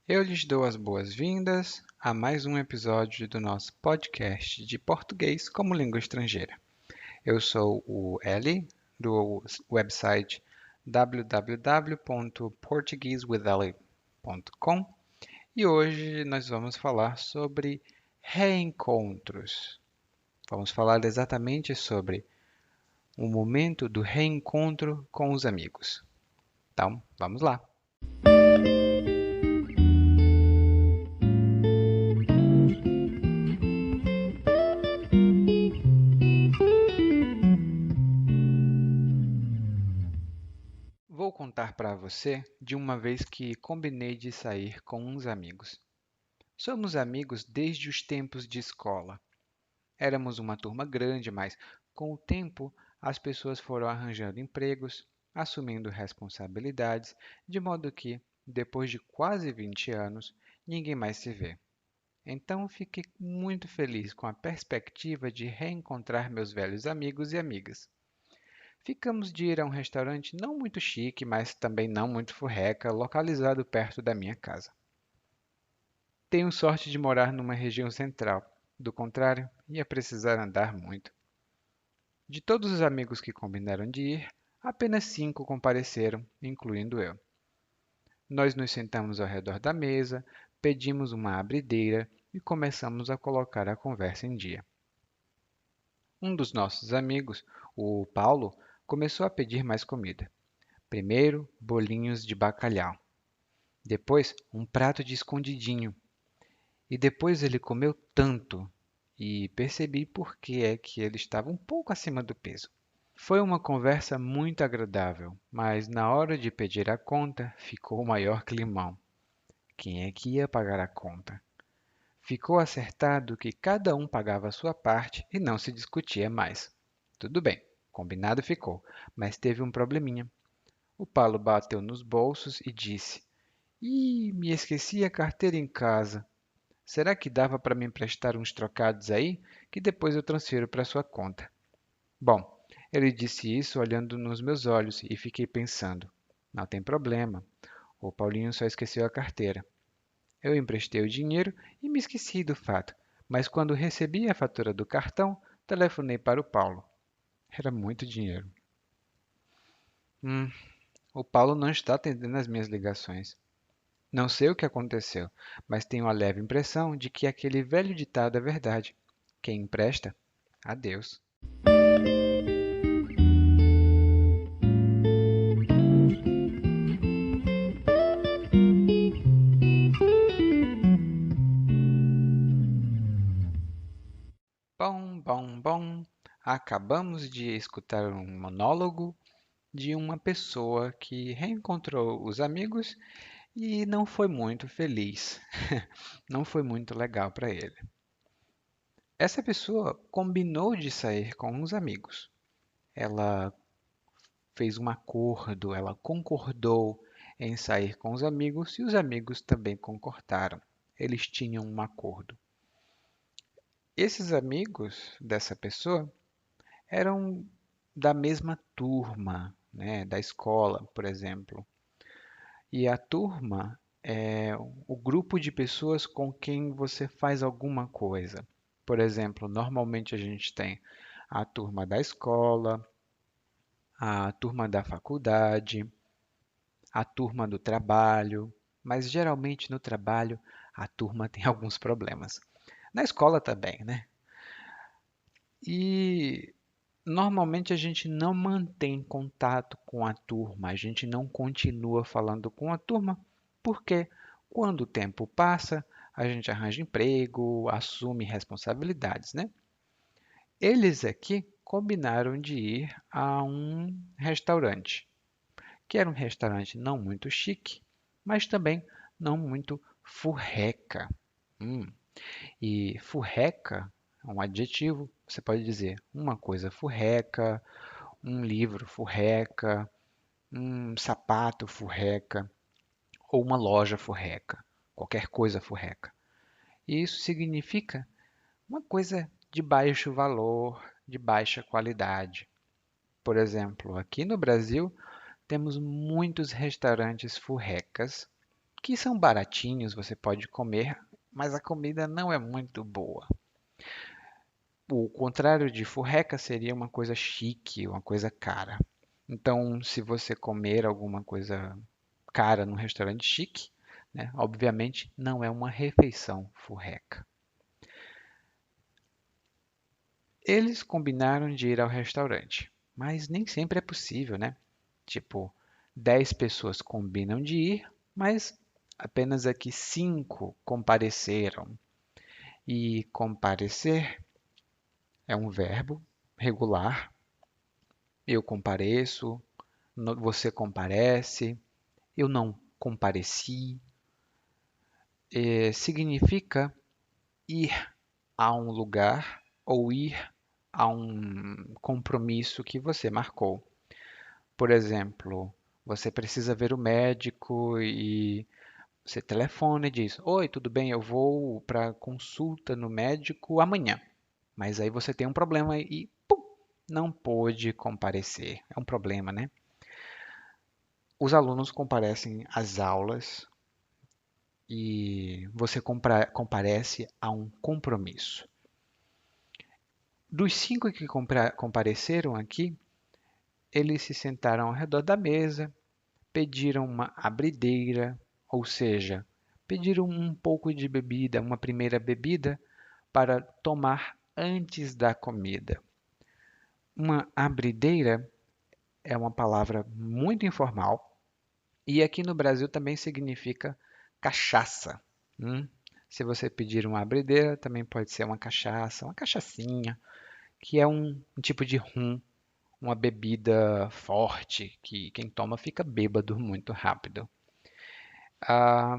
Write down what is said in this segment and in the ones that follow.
Eu lhes dou as boas-vindas a mais um episódio do nosso podcast de português como língua estrangeira. Eu sou o Eli, do website www.portuguesewitheli.com e hoje nós vamos falar sobre reencontros. Vamos falar exatamente sobre o momento do reencontro com os amigos. Então, vamos lá! Vou contar para você de uma vez que combinei de sair com uns amigos. Somos amigos desde os tempos de escola. Éramos uma turma grande, mas com o tempo as pessoas foram arranjando empregos, assumindo responsabilidades, de modo que, depois de quase 20 anos, ninguém mais se vê. Então fiquei muito feliz com a perspectiva de reencontrar meus velhos amigos e amigas. Ficamos de ir a um restaurante não muito chique, mas também não muito furreca, localizado perto da minha casa. Tenho sorte de morar numa região central. Do contrário, ia precisar andar muito. De todos os amigos que combinaram de ir, apenas 5 compareceram, incluindo eu. Nós nos sentamos ao redor da mesa, pedimos uma abrideira e começamos a colocar a conversa em dia. Um dos nossos amigos, o Paulo, começou a pedir mais comida. Primeiro, bolinhos de bacalhau. Depois, um prato de escondidinho. E depois ele comeu tanto e percebi por que é que ele estava um pouco acima do peso. Foi uma conversa muito agradável, mas na hora de pedir a conta ficou o maior climão. Quem é que ia pagar a conta? Ficou acertado que cada um pagava a sua parte e não se discutia mais. Tudo bem, combinado ficou, mas teve um probleminha. O Paulo bateu nos bolsos e disse: Ih, me esqueci a carteira em casa. Será que dava para me emprestar uns trocados aí, que depois eu transfiro para sua conta? Bom, ele disse isso olhando nos meus olhos e fiquei pensando: não tem problema, o Paulinho só esqueceu a carteira. Eu emprestei o dinheiro e me esqueci do fato, mas quando recebi a fatura do cartão, telefonei para o Paulo. Era muito dinheiro. Hum, o Paulo não está atendendo as minhas ligações. Não sei o que aconteceu, mas tenho a leve impressão de que aquele velho ditado é verdade. Quem empresta, adeus. Bom, bom, bom. Acabamos de escutar um monólogo de uma pessoa que reencontrou os amigos e não foi muito feliz. Não foi muito legal para ele. Essa pessoa combinou de sair com uns amigos. Ela fez um acordo, ela concordou em sair com os amigos e os amigos também concordaram. Eles tinham um acordo. Esses amigos dessa pessoa eram da mesma turma, né, da escola, por exemplo. E a turma é o grupo de pessoas com quem você faz alguma coisa. Por exemplo, normalmente a gente tem a turma da escola, a turma da faculdade, a turma do trabalho, mas geralmente no trabalho a turma tem alguns problemas. Na escola também, né? E normalmente a gente não mantém contato com a turma, a gente não continua falando com a turma, porque quando o tempo passa, a gente arranja emprego, assume responsabilidades, né? Eles aqui combinaram de ir a um restaurante, que era um restaurante não muito chique, mas também não muito furreca. Hum, E furreca é um adjetivo, você pode dizer uma coisa furreca, um livro furreca, um sapato furreca ou uma loja furreca, qualquer coisa furreca. E isso significa uma coisa de baixo valor, de baixa qualidade. Por exemplo, aqui no Brasil temos muitos restaurantes furrecas que são baratinhos, você pode comer, mas a comida não é muito boa. O contrário de furreca seria uma coisa chique, uma coisa cara. Então, se você comer alguma coisa cara num restaurante chique, né, obviamente não é uma refeição furreca. Eles combinaram de ir ao restaurante, mas nem sempre é possível, né? Tipo, 10 pessoas combinam de ir, mas apenas aqui 5 compareceram. E comparecer é um verbo regular. Eu compareço, você comparece, eu não compareci. Significa ir a um lugar ou ir a um compromisso que você marcou. Por exemplo, você precisa ver o médico e você telefona e diz: Oi, tudo bem? Eu vou para consulta no médico amanhã. Mas aí você tem um problema e pum, não pôde comparecer. É um problema, né? Os alunos comparecem às aulas e você comparece a um compromisso. Dos 5 que compareceram aqui, eles se sentaram ao redor da mesa, pediram uma abrideira, ou seja, pediram um pouco de bebida, uma primeira bebida, para tomar antes da comida. Uma abrideira é uma palavra muito informal e aqui no Brasil também significa cachaça. hum? Se você pedir uma abrideira, também pode ser uma cachaça, uma cachaçinha, que é um tipo de rum, uma bebida forte que quem toma fica bêbado muito rápido. Ah,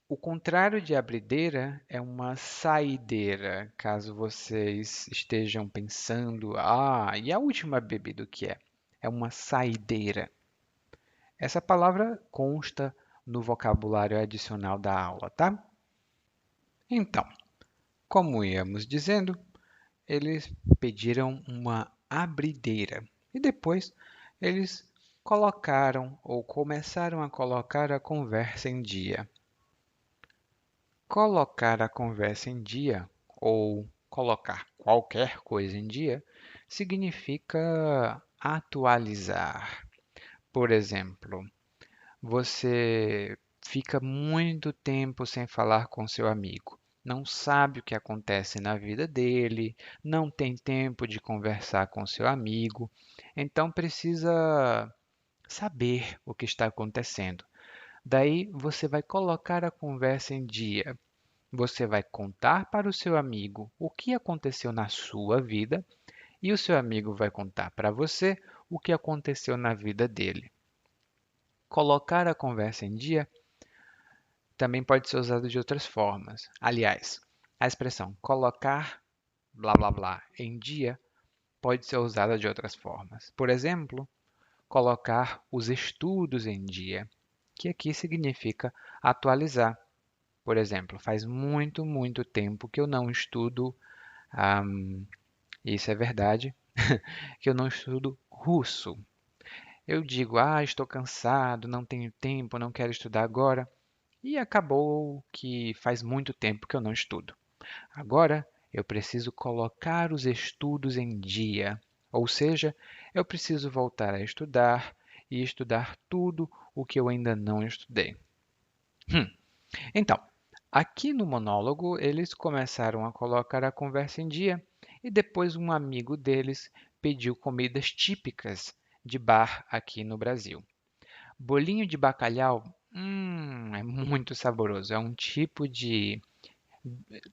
o contrário de abrideira é uma saideira, caso vocês estejam pensando, e a última bebida o que é? É uma saideira. Essa palavra consta no vocabulário adicional da aula, tá? Então, como íamos dizendo, eles pediram uma abrideira e depois eles colocaram ou começaram a colocar a conversa em dia. Colocar a conversa em dia ou colocar qualquer coisa em dia significa atualizar. Por exemplo, você fica muito tempo sem falar com seu amigo, não sabe o que acontece na vida dele, não tem tempo de conversar com seu amigo, então precisa saber o que está acontecendo. Daí você vai colocar a conversa em dia. Você vai contar para o seu amigo o que aconteceu na sua vida e o seu amigo vai contar para você o que aconteceu na vida dele. Colocar a conversa em dia também pode ser usado de outras formas. Aliás, a expressão colocar blá blá blá em dia pode ser usada de outras formas. Por exemplo, colocar os estudos em dia, que aqui significa atualizar. Por exemplo, faz muito, muito tempo que eu não estudo, isso é verdade, que eu não estudo russo. Eu digo, estou cansado, não tenho tempo, não quero estudar agora. E acabou que faz muito tempo que eu não estudo. Agora eu preciso colocar os estudos em dia, ou seja, eu preciso voltar a estudar e estudar tudo o que eu ainda não estudei. Então, aqui no monólogo, eles começaram a colocar a conversa em dia e depois um amigo deles pediu comidas típicas de bar aqui no Brasil. Bolinho de bacalhau, é muito saboroso. É um tipo de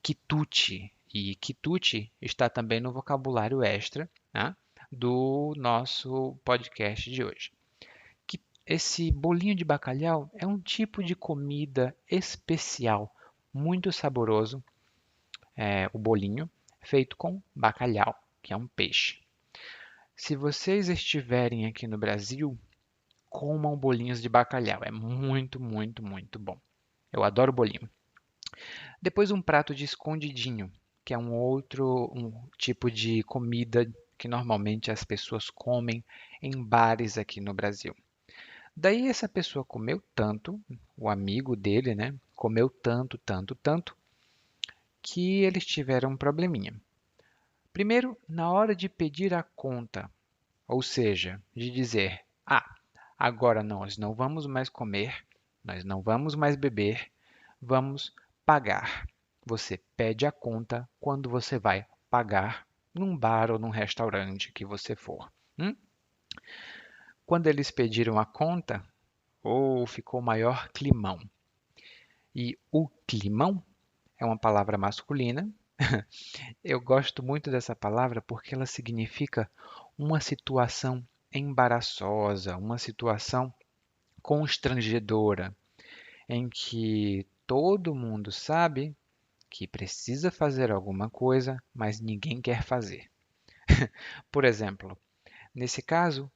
quitute. E quitute está também no vocabulário extra, né, do nosso podcast de hoje. Esse bolinho de bacalhau é um tipo de comida especial, muito saboroso. É o bolinho feito com bacalhau, que é um peixe. Se vocês estiverem aqui no Brasil, comam bolinhos de bacalhau. É muito, muito, muito bom. Eu adoro bolinho. Depois um prato de escondidinho, que é um tipo de comida que normalmente as pessoas comem em bares aqui no Brasil. Daí essa pessoa comeu tanto, o amigo dele, né? Comeu tanto, tanto, tanto, que eles tiveram um probleminha. Primeiro, na hora de pedir a conta, ou seja, de dizer: Ah, agora nós não vamos mais comer, nós não vamos mais beber, vamos pagar. Você pede a conta quando você vai pagar num bar ou num restaurante que você for. Hum? Quando eles pediram a conta, ficou maior climão. E o climão é uma palavra masculina. Eu gosto muito dessa palavra porque ela significa uma situação embaraçosa, uma situação constrangedora, em que todo mundo sabe que precisa fazer alguma coisa, mas ninguém quer fazer. Por exemplo, nesse caso,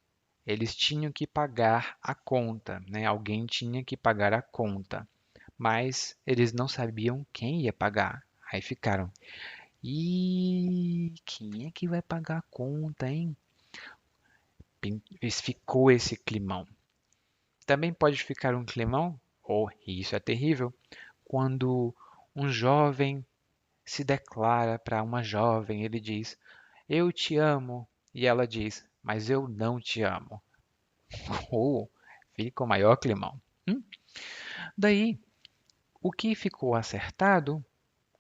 eles tinham que pagar a conta, né? Alguém tinha que pagar a conta, mas eles não sabiam quem ia pagar. Aí ficaram, e quem é que vai pagar a conta, hein? Ficou esse climão. Também pode ficar um climão, e isso é terrível, quando um jovem se declara para uma jovem, ele diz: Eu te amo, e ela diz: Mas eu não te amo. Ou fica o maior climão. Daí, o que ficou acertado,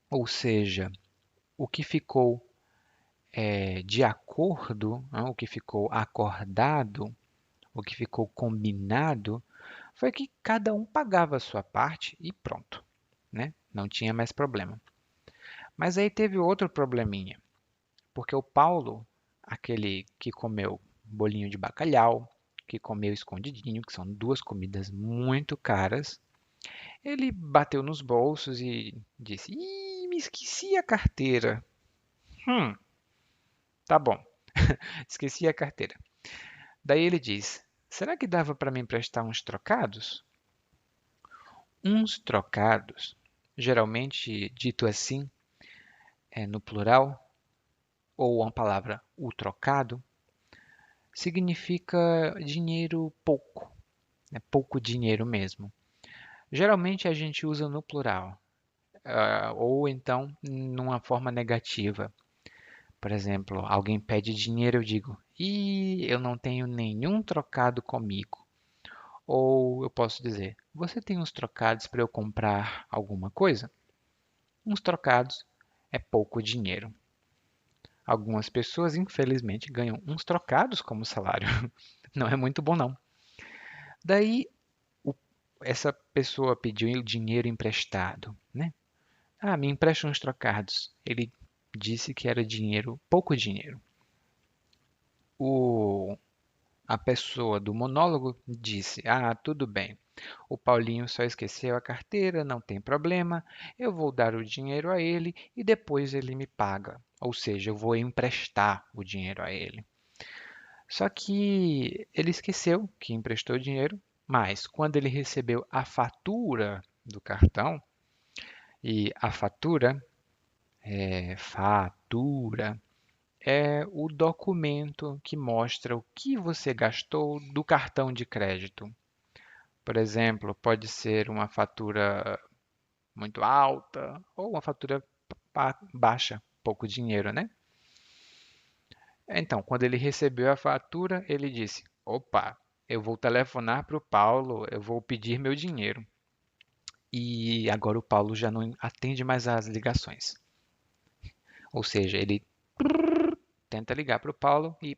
ou seja, o que ficou de acordo, né, o que ficou acordado, o que ficou combinado, foi que cada um pagava a sua parte e pronto, né? Não tinha mais problema. Mas aí teve outro probleminha, porque o Paulo, aquele que comeu bolinho de bacalhau, que comeu escondidinho, que são duas comidas muito caras, ele bateu nos bolsos e disse: Ih, me esqueci a carteira. Hum, tá bom, esqueci a carteira. Daí ele diz: Será que dava para me emprestar uns trocados? Uns trocados, geralmente dito assim, no plural, ou a palavra o trocado, significa dinheiro pouco, é pouco dinheiro mesmo. Geralmente a gente usa no plural, ou então numa forma negativa. Por exemplo, alguém pede dinheiro, eu digo, eu não tenho nenhum trocado comigo. Ou eu posso dizer, você tem uns trocados para eu comprar alguma coisa? Uns trocados é pouco dinheiro. Algumas pessoas, infelizmente, ganham uns trocados como salário. Não é muito bom, não. Daí, o- essa pessoa pediu dinheiro emprestado, né? Ah, me empresta uns trocados. Ele disse que era dinheiro, pouco dinheiro. O, a pessoa do monólogo disse: Ah, tudo bem. O Paulinho só esqueceu a carteira, não tem problema. Eu vou dar o dinheiro a ele e depois ele me paga. Ou seja, eu vou emprestar o dinheiro a ele. Só que ele esqueceu que emprestou dinheiro, mas quando ele recebeu a fatura do cartão, e a fatura é o documento que mostra o que você gastou do cartão de crédito. Por exemplo, pode ser uma fatura muito alta ou uma fatura baixa, pouco dinheiro, né? Então, quando ele recebeu a fatura, ele disse: Opa, eu vou telefonar para o Paulo, eu vou pedir meu dinheiro. E agora o Paulo já não atende mais as ligações. Ou seja, ele tenta ligar para o Paulo e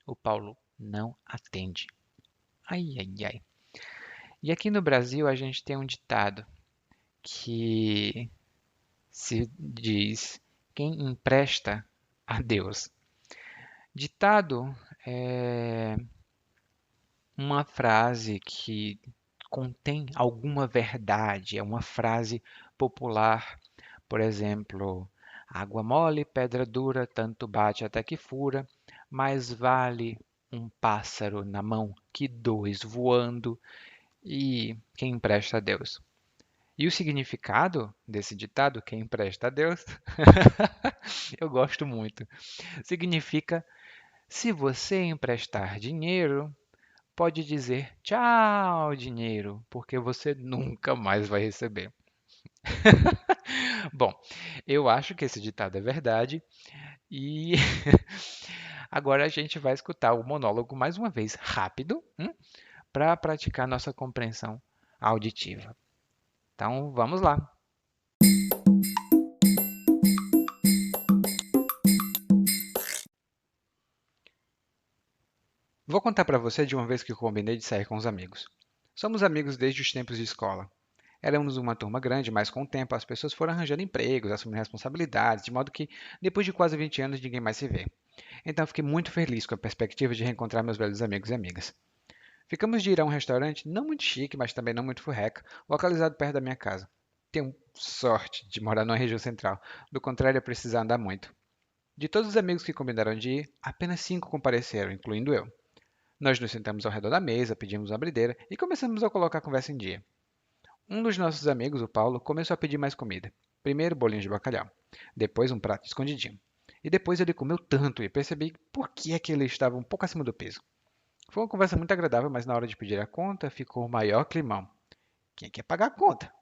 o Paulo não atende. Ai, ai, ai. E aqui no Brasil a gente tem um ditado que se diz: quem empresta a Deus. Ditado é uma frase que contém alguma verdade, é uma frase popular. Por exemplo, água mole, pedra dura, tanto bate até que fura, mais vale um pássaro na mão que dois voando, e quem empresta a Deus. E o significado desse ditado, quem empresta a Deus, eu gosto muito. Significa: se você emprestar dinheiro, pode dizer tchau, dinheiro, porque você nunca mais vai receber. Bom, eu acho que esse ditado é verdade e agora a gente vai escutar o monólogo mais uma vez, rápido, para praticar nossa compreensão auditiva. Então, vamos lá. Vou contar para você de uma vez que eu combinei de sair com os amigos. Somos amigos desde os tempos de escola. Éramos uma turma grande, mas com o tempo as pessoas foram arranjando empregos, assumindo responsabilidades, de modo que, depois de quase 20 anos, ninguém mais se vê. Então, eu fiquei muito feliz com a perspectiva de reencontrar meus velhos amigos e amigas. Ficamos de ir a um restaurante não muito chique, mas também não muito furreca, localizado perto da minha casa. Tenho sorte de morar numa região central, do contrário, é precisar andar muito. De todos os amigos que combinaram de ir, apenas 5 compareceram, incluindo eu. Nós nos sentamos ao redor da mesa, pedimos uma brideira e começamos a colocar a conversa em dia. Um dos nossos amigos, o Paulo, começou a pedir mais comida. Primeiro bolinho de bacalhau, depois um prato escondidinho. E depois ele comeu tanto e percebi por que é que ele estava um pouco acima do peso. Foi uma conversa muito agradável, mas na hora de pedir a conta ficou o maior climão. Quem quer pagar a conta?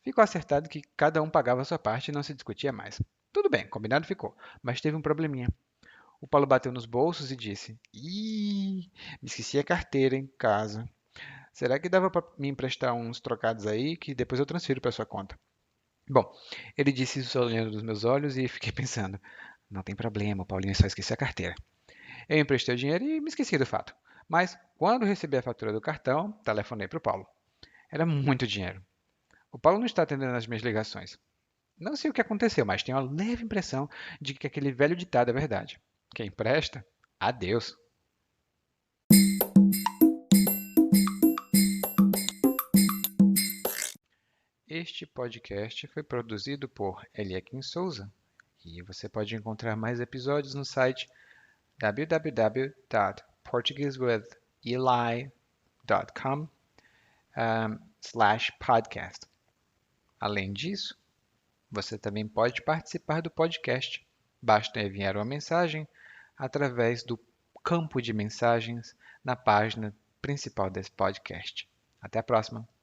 Ficou acertado que cada um pagava a sua parte e não se discutia mais. Tudo bem, combinado ficou, mas teve um probleminha. O Paulo bateu nos bolsos e disse: Ih, me esqueci a carteira em casa. Será que dava para me emprestar uns trocados aí que depois eu transfiro para sua conta? Bom, ele disse isso olhando nos meus olhos e fiquei pensando: não tem problema, o Paulinho só esqueceu a carteira. Eu emprestei o dinheiro e me esqueci do fato. Mas, quando recebi a fatura do cartão, telefonei para o Paulo. Era muito dinheiro. O Paulo não está atendendo as minhas ligações. Não sei o que aconteceu, mas tenho uma leve impressão de que aquele velho ditado é verdade. Quem presta, adeus. Este podcast foi produzido por Eliakim Souza e você pode encontrar mais episódios no site www.portuguesewitheli.com/podcast. Além disso, você também pode participar do podcast. Basta enviar uma mensagem através do campo de mensagens na página principal desse podcast. Até a próxima!